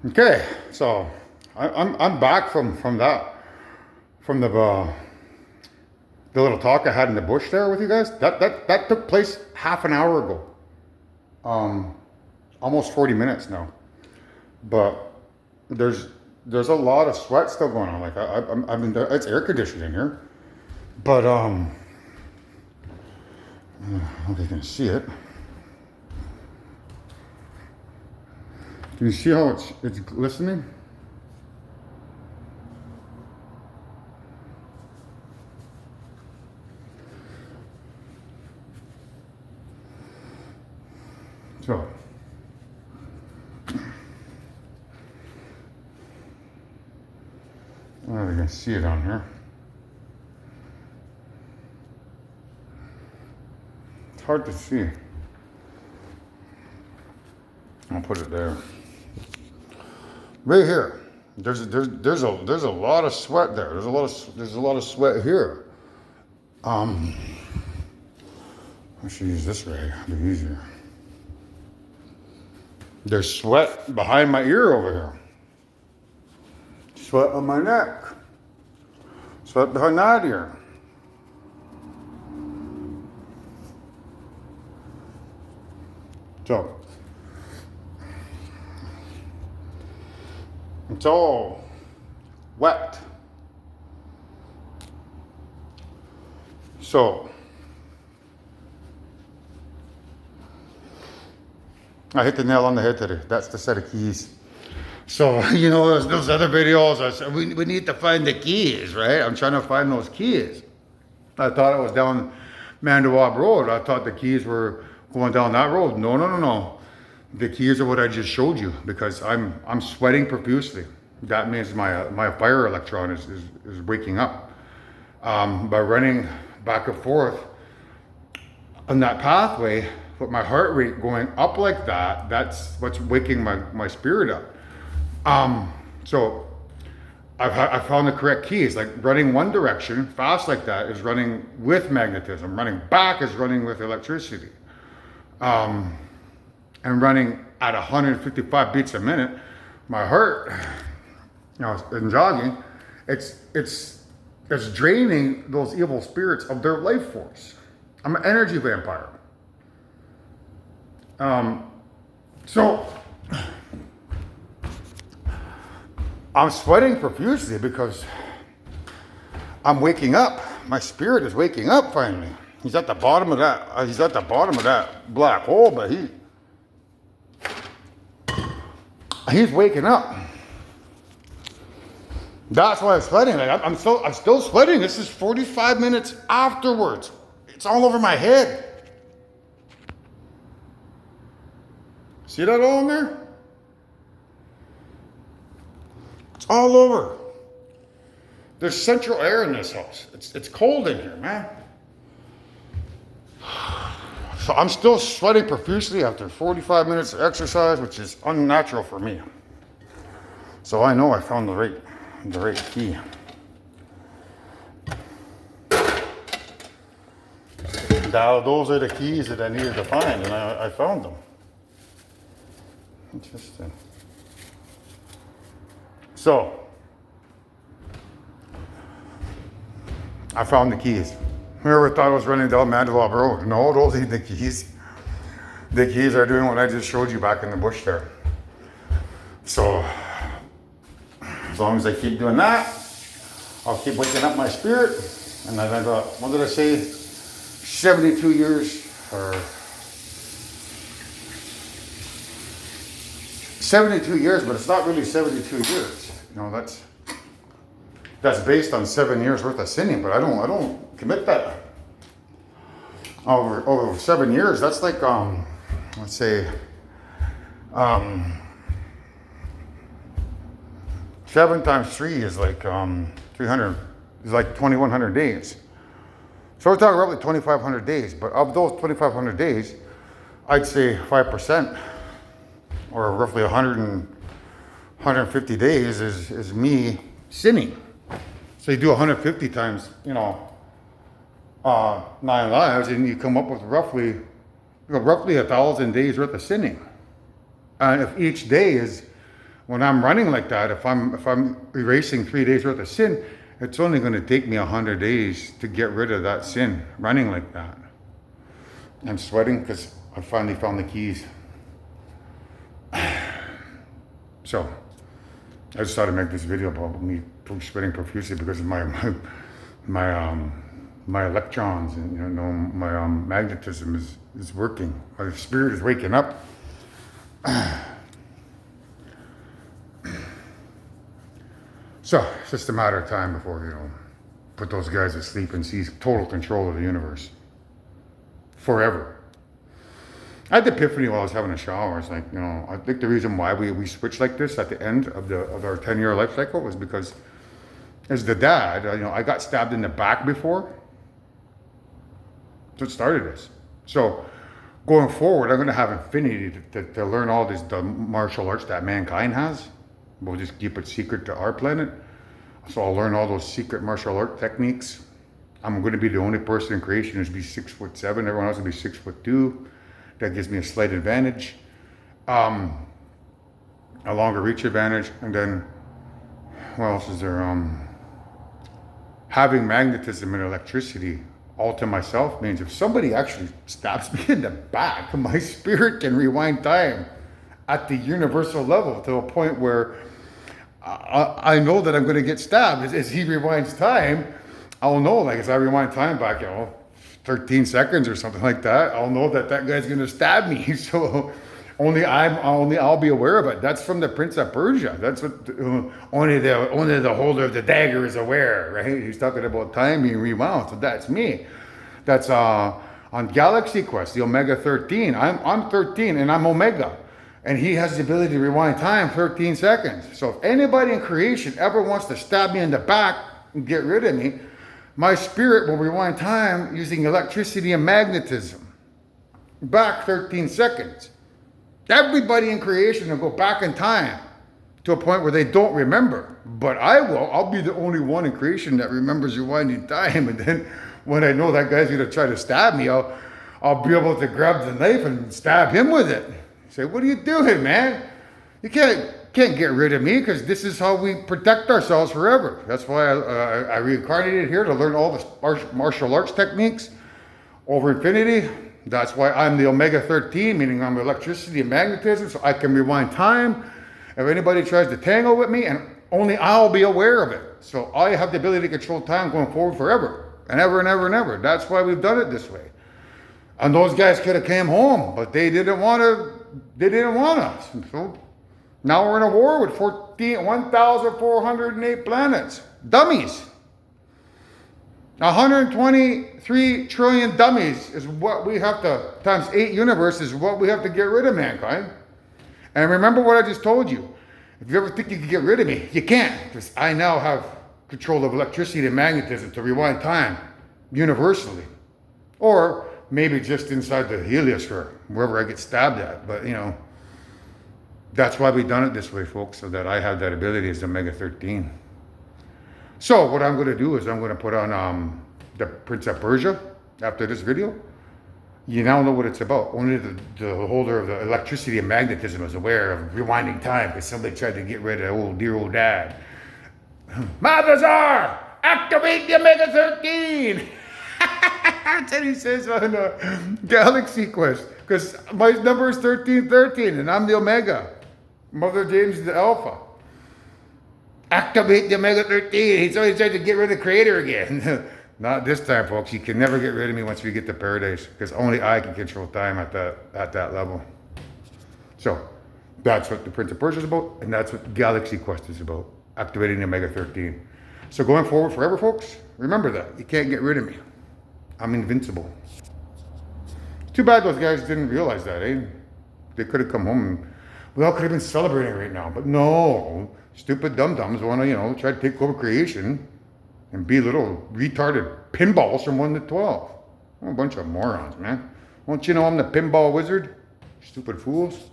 Okay, so I'm back from the little talk I had in the bush there with you guys. That took place half an hour ago. Um, Almost 40 minutes now. But there's there's a lot of sweat still going on. Like I mean, it's air conditioned in here, but I don't know if you can see it. Can you see how it's glistening? So. I don't know if you can see it on here. It's hard to see. I'll put it there. Right here. There's a lot of sweat there. There's a lot of sweat here. I should use this rag. It'll be easier. There's sweat behind my ear over here. Sweat on my neck. Sweat behind that ear. So it's all wet. So I hit the nail on the head today. That's the set of keys. So, you know, those other videos, I said, we need to find the keys, right? I'm trying to find those keys. I thought it was down Mandawab Road. I thought the keys were going down that road. No. The keys are what I just showed you because I'm sweating profusely. That means my fire electron is waking up. By running back and forth on that pathway, with my heart rate going up like that, that's what's waking my spirit up. So I found the correct keys. Like running one direction fast like that is running with magnetism. Running back is running with electricity. And running at 155 beats a minute, my heart, you know, and jogging, it's draining those evil spirits of their life force. I'm an energy vampire. So I'm sweating profusely because I'm waking up. My spirit is waking up finally. He's at the bottom of that. He's at the bottom of that black hole, but he's waking up. That's why I'm sweating. Like I'm still sweating. This is 45 minutes afterwards. It's all over my head. See that all in there? It's all over. There's central air in this house. It's cold in here, man. So I'm still sweating profusely after 45 minutes of exercise, which is unnatural for me. So I know I found the right key. Now those are the keys that I needed to find, and I found them. Interesting. So I found the keys. Whoever thought I was running down Mandalore Road? No, those ain't the keys. The keys are doing what I just showed you back in the bush there. So as long as I keep doing that, I'll keep waking up my spirit. And then I got, what did I say? 72 years or 72 years, but it's not really 72 years. You know, that's based on 7 years worth of sinning, but I don't commit that over 7 years. That's like let's say 7 times 3 is like 300 is like 2100 days. So we're talking roughly 2500 days, but of those 2500 days, I'd say 5% or roughly 150 days is me sinning. So you do 150 times, 9 lives, and you come up with roughly 1,000 days worth of sinning. And if each day is when I'm running like that, if I'm erasing 3 days worth of sin, it's only going to take me 100 days to get rid of that sin running like that. I'm sweating because I finally found the keys. So I just thought I'd make this video about me sweating profusely because of my electrons and my magnetism is working. My spirit is waking up. So it's just a matter of time before put those guys to sleep and seize total control of the universe forever. I had the epiphany while I was having a shower. It's like, I think the reason why we switched like this at the end of our 10-year life cycle was because as the dad, I got stabbed in the back before. So it started this. So going forward, I'm going to have infinity to learn all the martial arts that mankind has. We'll just keep it secret to our planet. So I'll learn all those secret martial art techniques. I'm going to be the only person in creation who's be 6'7". Everyone else will be 6'2". That gives me a slight advantage, a longer reach advantage. And then, what else is there? Having magnetism and electricity all to myself means if somebody actually stabs me in the back, my spirit can rewind time at the universal level to a point where I know that I'm going to get stabbed. As he rewinds time, I'll know, like as I rewind time back, 13 seconds or something like that, I'll know that guy's going to stab me. So I'll be aware of it. That's from the Prince of Persia. That's what only the holder of the dagger is aware, right? He's talking about time being rewound. So that's me. That's on Galaxy Quest, the Omega 13. I'm 13 and I'm Omega. And he has the ability to rewind time 13 seconds. So if anybody in creation ever wants to stab me in the back and get rid of me, my spirit will rewind time using electricity and magnetism. Back 13 seconds. Everybody in creation will go back in time to a point where they don't remember. But I will. I'll be the only one in creation that remembers rewinding time. And then when I know that guy's going to try to stab me, I'll be able to grab the knife and stab him with it. Say, what are you doing, man? You can't get rid of me because this is how we protect ourselves forever. That's why I reincarnated here to learn all the martial arts techniques over infinity. That's why I'm the Omega 13, meaning I'm electricity and magnetism, so I can rewind time. If anybody tries to tangle with me, and only I'll be aware of it. So I have the ability to control time going forward forever, and ever and ever and ever. That's why we've done it this way. And those guys could have came home, but they didn't want to. They didn't want us. And so now we're in a war with 1,408 planets. Dummies. 123 trillion dummies is what we have to, times 8 universes is what we have to get rid of mankind. And remember what I just told you. If you ever think you can get rid of me, you can't. Because I now have control of electricity and magnetism to rewind time universally. Or maybe just inside the heliosphere, wherever I get stabbed at. But, that's why we've done it this way, folks, so that I have that ability as Omega 13. So what I'm going to do is I'm going to put on the Prince of Persia after this video. You now know what it's about. Only the holder of the electricity and magnetism is aware of rewinding time because somebody tried to get rid of dear old dad. Malthazar, activate the Omega 13! That's what he says on Galaxy Quest. Because my number is 1313 and I'm the Omega. Mother James is the Alpha. Activate the Omega 13. He's always trying to get rid of the Creator again. Not this time, folks. You can never get rid of me once we get to paradise. Because only I can control time at that level. So, that's what the Prince of Persia is about. And that's what Galaxy Quest is about. Activating the Omega 13. So going forward forever, folks, remember that. You can't get rid of me. I'm invincible. Too bad those guys didn't realize that, eh? They could have come home and we all could have been celebrating right now. But no, stupid dum-dums want to, try to take over creation and be little retarded pinballs from 1 to 12. Oh, a bunch of morons, man. Won't you know I'm the pinball wizard? Stupid fools.